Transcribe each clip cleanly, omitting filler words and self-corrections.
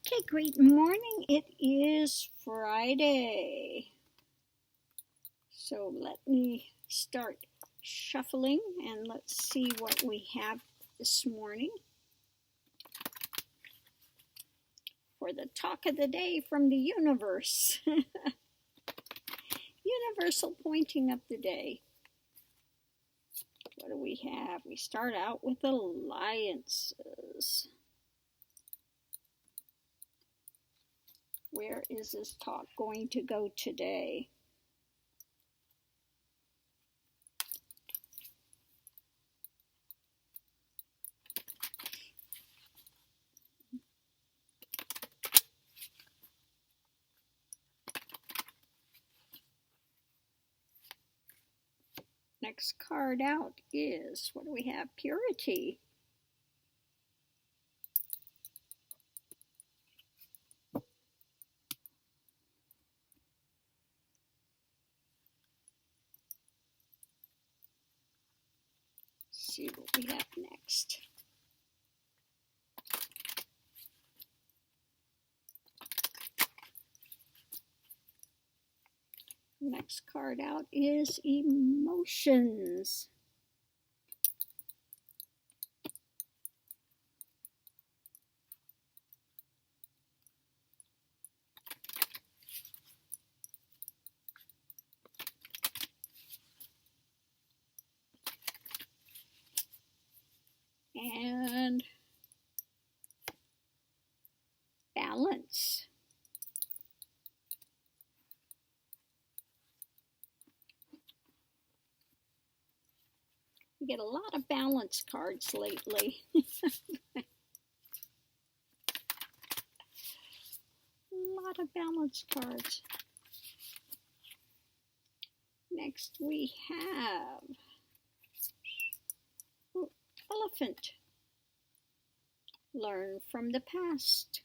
Okay, great morning. It is Friday. So let me start shuffling and let's see what we have this morning for the talk of the day from the universe. Universal pointing of the day. What do we have? We start out with alliances. Where is this talk going to go today? Next card out is, what do we have? Purity. See what we have next. Next card out is emotions. And balance. We get a lot of balance cards lately. A lot of balance cards. Next we have elephant. Learn from the past.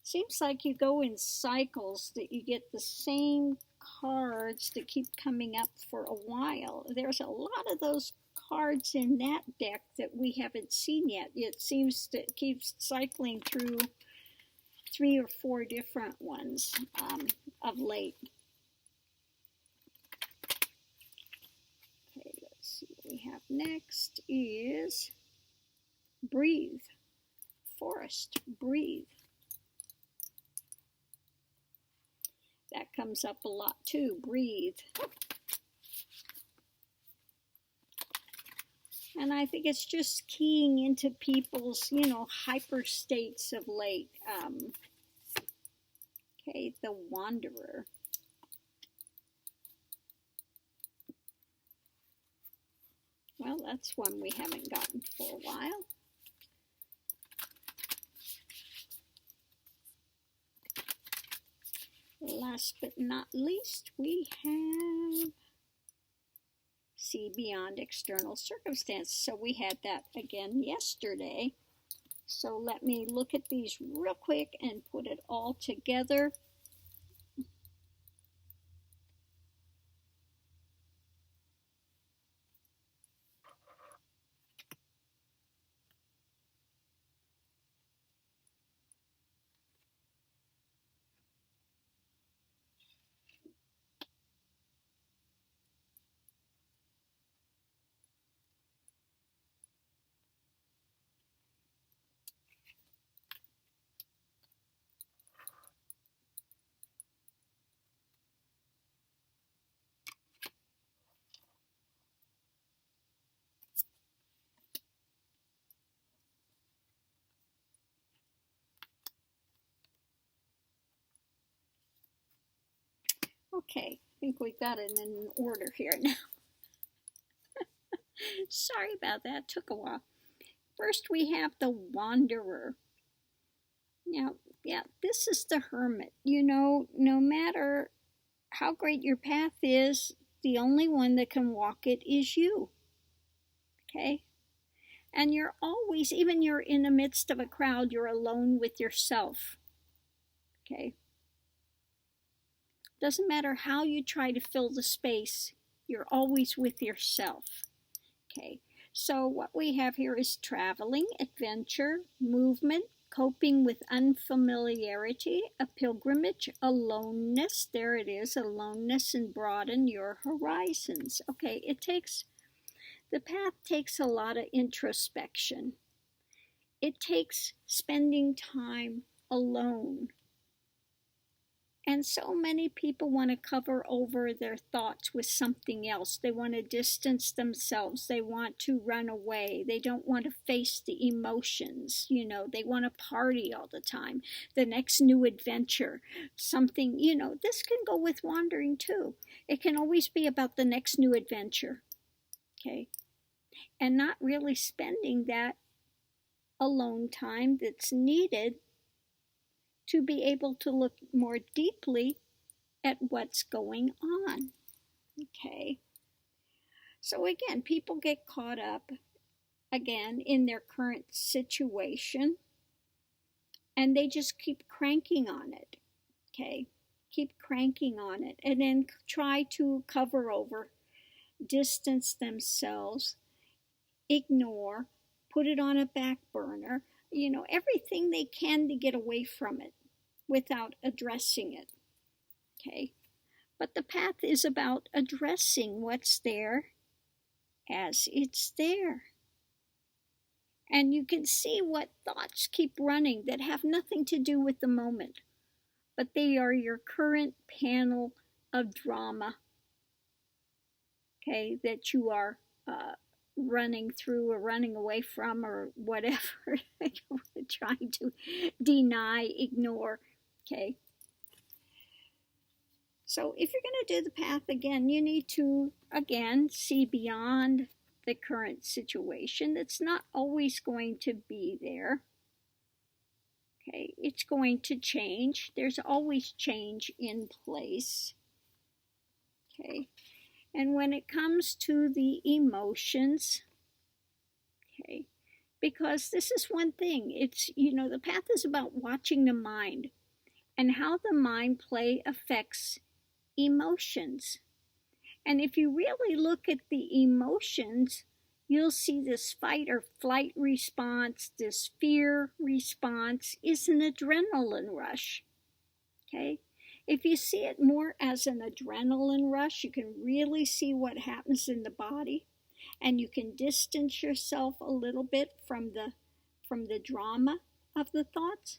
Seems like you go in cycles, that you get the same cards that keep coming up for a while. There's a lot of those cards in that deck that we haven't seen yet. It seems to keep cycling through 3 or 4 different ones of late. Okay, let's see what we have next is breathe. Forest, breathe. That comes up a lot too, breathe. And I think it's just keying into people's, hyper states of late. Okay, the wanderer. Well, that's one we haven't gotten for a while. Last but not least, we have see beyond external circumstance. So we had that again yesterday. So let me look at these real quick and put it all together. Okay, I think we got it in order here now. Sorry about that, took a while. First we have the wanderer. Now, yeah, this is the hermit. No matter how great your path is, the only one that can walk it is you. Okay? And you're always, even you're in the midst of a crowd, you're alone with yourself. Okay? Doesn't matter how you try to fill the space, You're always with yourself. Okay, so what we have here is traveling, adventure, movement, coping with unfamiliarity, a pilgrimage, aloneness. There it is, aloneness, and broaden your horizons. Okay, the path takes a lot of introspection. It takes spending time alone. And so many people want to cover over their thoughts with something else. They want to distance themselves. They want to run away. They don't want to face the emotions. They want to party all the time. The next new adventure, something, this can go with wandering too. It can always be about the next new adventure. Okay. And not really spending that alone time that's needed to be able to look more deeply at what's going on. Okay. So again, people get caught up again in their current situation and they just keep cranking on it. Okay. Keep cranking on it and then try to cover over, distance themselves, ignore, put it on a back burner, everything they can to get away from it without addressing it. Okay. But the path is about addressing what's there as it's there. And you can see what thoughts keep running that have nothing to do with the moment, but they are your current panel of drama, okay, that you are running through or running away from or whatever, trying to deny, ignore, okay. So if you're going to do the path again, you need to, again, see beyond the current situation. That's not always going to be there. Okay, it's going to change. There's always change in place. Okay, and when it comes to the emotions, okay, because this is one thing, it's, the path is about watching the mind and how the mind play affects emotions. And if you really look at the emotions, you'll see this fight or flight response, this fear response is an adrenaline rush. Okay? If you see it more as an adrenaline rush, you can really see what happens in the body, and you can distance yourself a little bit from the drama of the thoughts.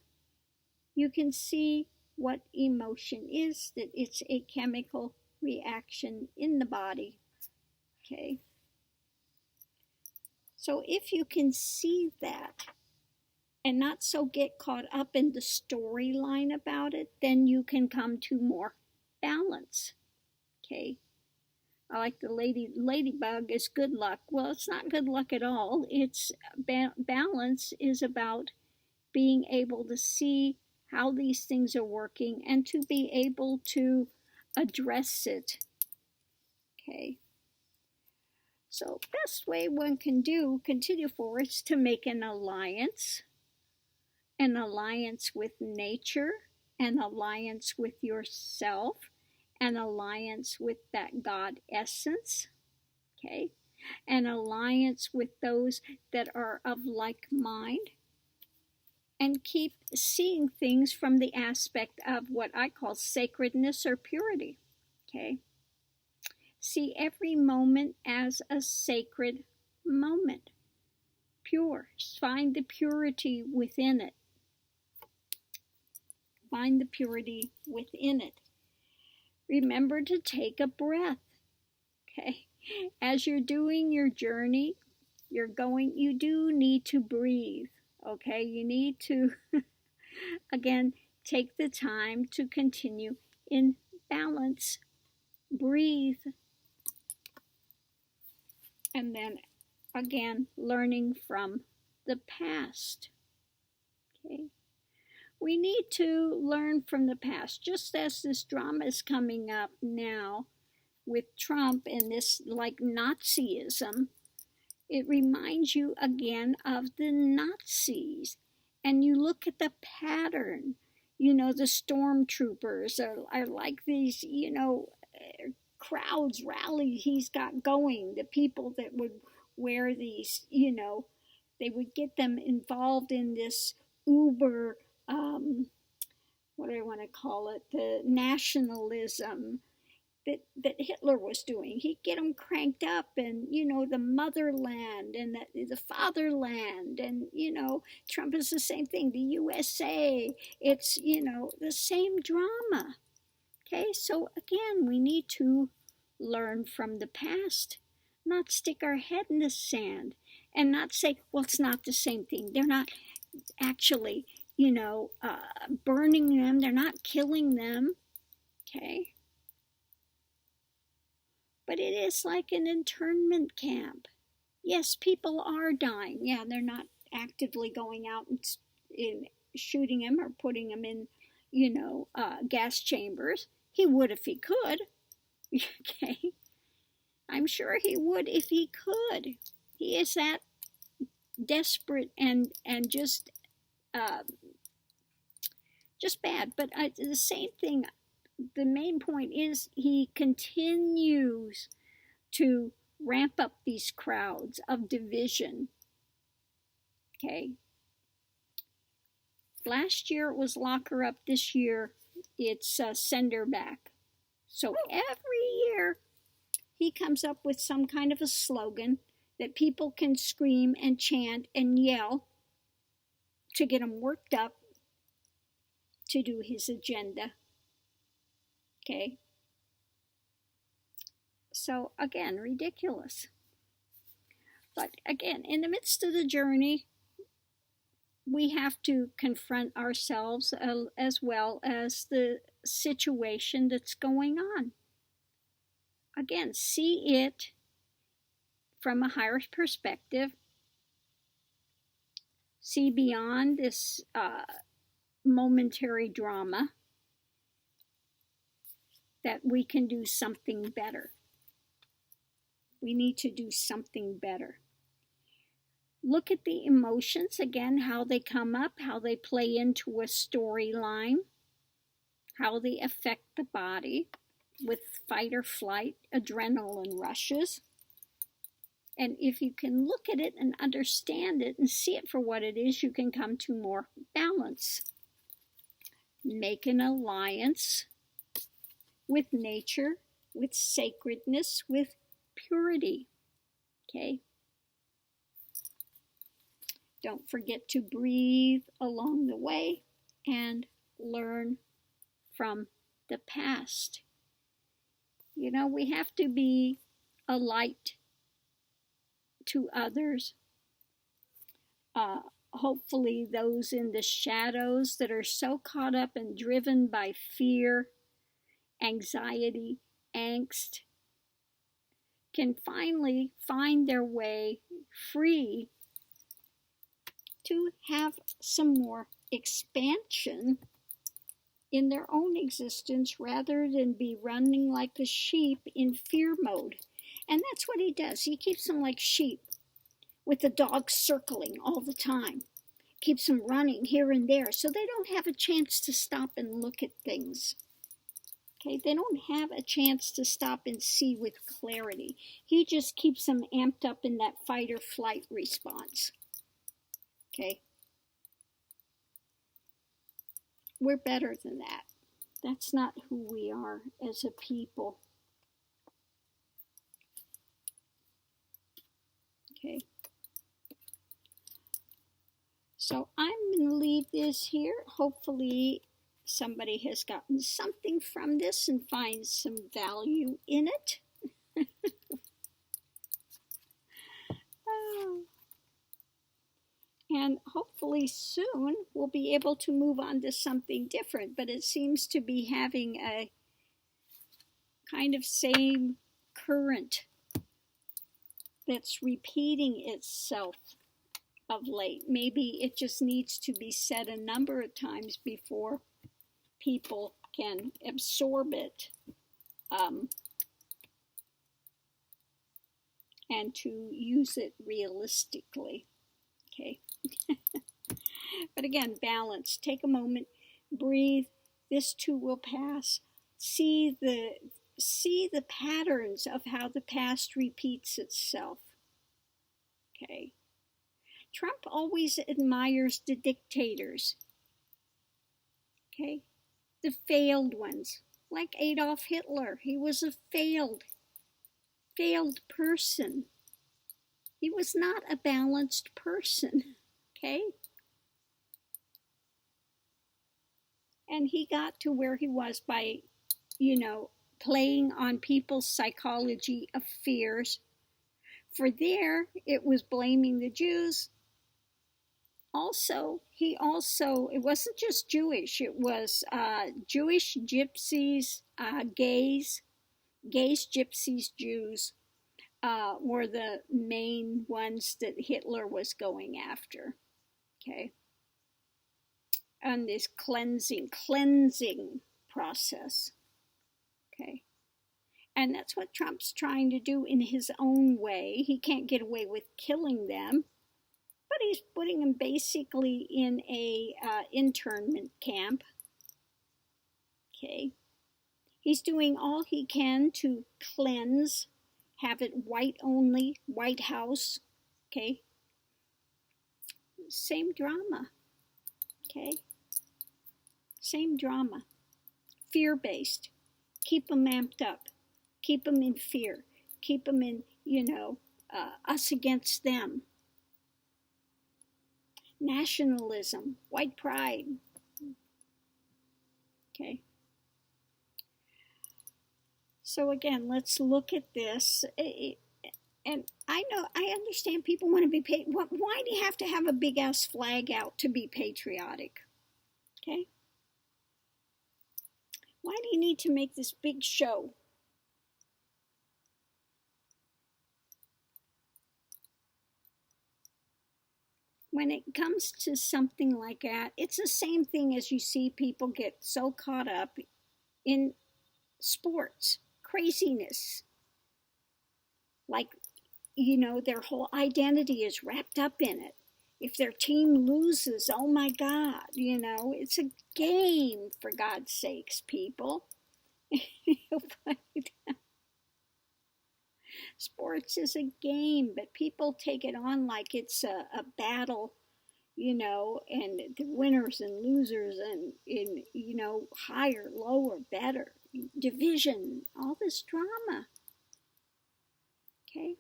You can see what emotion is, that it's a chemical reaction in the body. Okay. So if you can see that and not so get caught up in the storyline about it, then you can come to more balance. Okay. I like the ladybug is good luck. Well, it's not good luck at all. It's balance is about being able to see how these things are working and to be able to address it. Okay. So best way one can continue forward is to make an alliance with nature, an alliance with yourself, an alliance with that God essence, okay, an alliance with those that are of like mind, and keep seeing things from the aspect of what I call sacredness or purity, okay. See every moment as a sacred moment, pure. Find the purity within it. Find the purity within it. Remember to take a breath, okay? As you're doing your journey, you do need to breathe, okay? You need to, again, take the time to continue in balance. Breathe. And then, again, learning from the past, okay? We need to learn from the past, just as this drama is coming up now with Trump and this like Nazism. It reminds you again of the Nazis, and you look at the pattern. The stormtroopers are like these, crowds rally he's got going, the people that would wear these, you know, they would get them involved in this uber, what do I want to call it, the nationalism that Hitler was doing. He'd get them cranked up, and, you know, the motherland and the fatherland, and, you know, Trump is the same thing, the USA. It's, you know, the same drama. Okay, so again, we need to learn from the past, not stick our head in the sand, and not say, well, it's not the same thing. They're not actually, you know, burning them. They're not killing them. Okay. But it is like an internment camp. Yes, people are dying. Yeah, they're not actively going out and shooting them or putting them in, you know, gas chambers. He would if he could. Okay. I'm sure he would if he could. He is that desperate and just bad. But the same thing, the main point is he continues to ramp up these crowds of division. Okay. Last year it was lock her up. This year it's send her back. So every year he comes up with some kind of a slogan that people can scream and chant and yell to get them worked up to do his agenda. Okay. So again, ridiculous. But again, in the midst of the journey, we have to confront ourselves as well as the situation that's going on. Again, see it from a higher perspective. See beyond this momentary drama, that we can do something better. We need to do something better. Look at the emotions, again, how they come up, how they play into a storyline, how they affect the body with fight or flight, adrenaline rushes. And if you can look at it and understand it and see it for what it is, you can come to more balance. Make an alliance with nature, with sacredness, with purity. Okay? Don't forget to breathe along the way and learn from the past. You know, we have to be a light to others. Hopefully those in the shadows that are so caught up and driven by fear, anxiety, angst, can finally find their way free to have some more expansion in their own existence rather than be running like a sheep in fear mode. And that's what he does. He keeps them like sheep with the dogs circling all the time. Keeps them running here and there so they don't have a chance to stop and look at things. Okay, they don't have a chance to stop and see with clarity. He just keeps them amped up in that fight or flight response. Okay? We're better than that. That's not who we are as a people. Okay? So I'm going to leave this here. Hopefully somebody has gotten something from this and finds some value in it. And hopefully soon we'll be able to move on to something different. But it seems to be having a kind of same current that's repeating itself of late. Maybe it just needs to be said a number of times before people can absorb it and to use it realistically. Okay. But again, balance. Take a moment, breathe. This too will pass. See see the patterns of how the past repeats itself. Okay. Trump always admires the dictators. Okay. The failed ones, like Adolf Hitler. He was a failed person. He was not a balanced person. Okay. And he got to where he was by, playing on people's psychology of fears. For there, it was blaming the Jews. It wasn't just Jewish, it was Jewish, gypsies, gays, gypsies, Jews were the main ones that Hitler was going after. Okay. On this cleansing process. Okay. And that's what Trump's trying to do in his own way. He can't get away with killing them, but he's putting them basically in a internment camp. Okay. He's doing all he can to cleanse, have it white only, White House. Okay. Same drama. Okay. Same drama. Fear-based. Keep them amped up. Keep them in fear. Keep them in, us against them. Nationalism, white pride. Okay. So again, let's look at this. And I understand people want to be paid. Why do you have to have a big ass flag out to be patriotic? Okay. Why do you need to make this big show? When it comes to something like that, it's the same thing as you see people get so caught up in sports, craziness. Like, their whole identity is wrapped up in it. If their team loses, oh my God, it's a game, for God's sakes, people. Sports is a game, but people take it on like it's a battle, and the winners and losers and higher, lower, better, division, all this drama. Okay.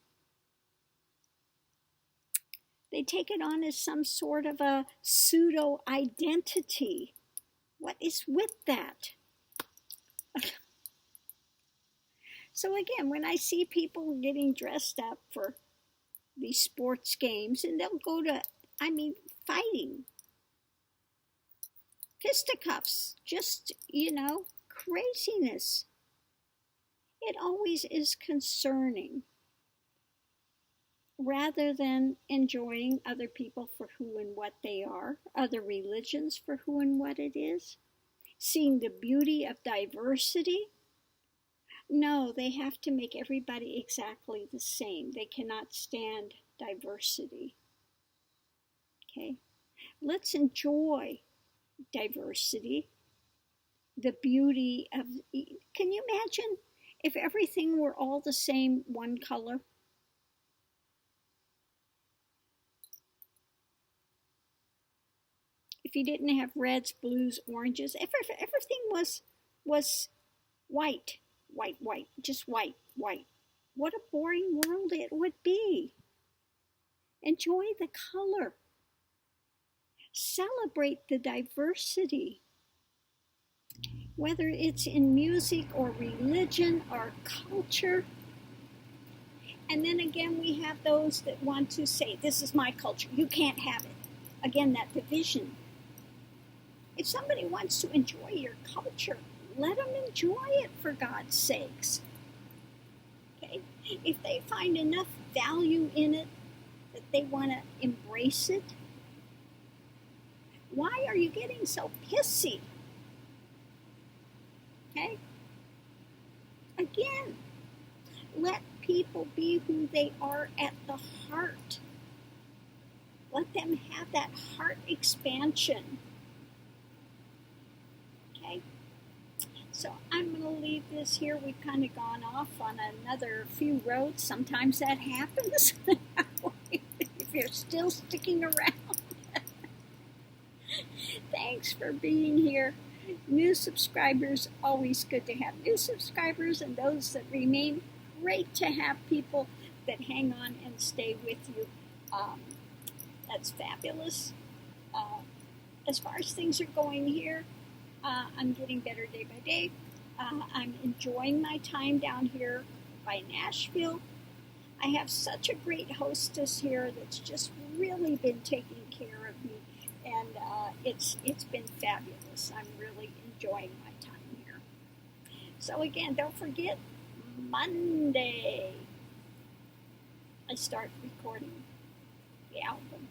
They take it on as some sort of a pseudo identity. What is with that? So again, when I see people getting dressed up for these sports games, and they'll go to, fighting, fisticuffs, just, craziness. It always is concerning. Rather than enjoying other people for who and what they are, other religions for who and what it is, seeing the beauty of diversity. No, they have to make everybody exactly the same. They cannot stand diversity. Okay? Let's enjoy diversity, the beauty of... Can you imagine if everything were all the same, one color? If you didn't have reds, blues, oranges, if everything was white, just white. What a boring world it would be. Enjoy the color. Celebrate the diversity. Whether it's in music or religion or culture. And then again, we have those that want to say, this is my culture, you can't have it. Again, that division. If somebody wants to enjoy your culture, let them enjoy it, for God's sakes. Okay? If they find enough value in it that they want to embrace it, why are you getting so pissy? Okay? Again, let people be who they are at the heart. Let them have that heart expansion. Okay? So I'm going to leave this here. We've kind of gone off on another few roads. Sometimes that happens if you're still sticking around. Thanks for being here. New subscribers, always good to have new subscribers, and those that remain, great to have people that hang on and stay with you. That's fabulous. As far as things are going here, I'm getting better day by day. I'm enjoying my time down here by Nashville. I have such a great hostess here that's just really been taking care of me, and it's been fabulous. I'm really enjoying my time here. So again, don't forget, Monday I start recording the album.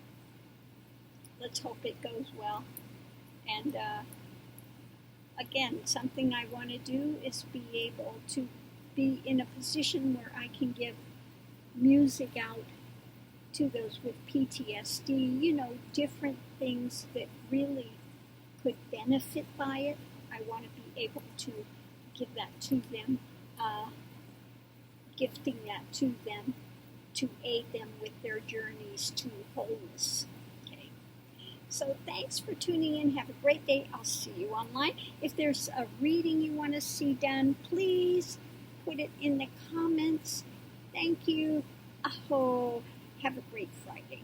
Let's hope it goes well. And again, something I want to do is be able to be in a position where I can give music out to those with PTSD, you know, different things that really could benefit by it. I want to be able to give that to them, gifting that to them to aid them with their journeys to wholeness. Okay. So thanks for tuning in. Have a great day. I'll see you online. If there's a reading you want to see done, please put it in the comments. Thank you. Aho. Have a great Friday.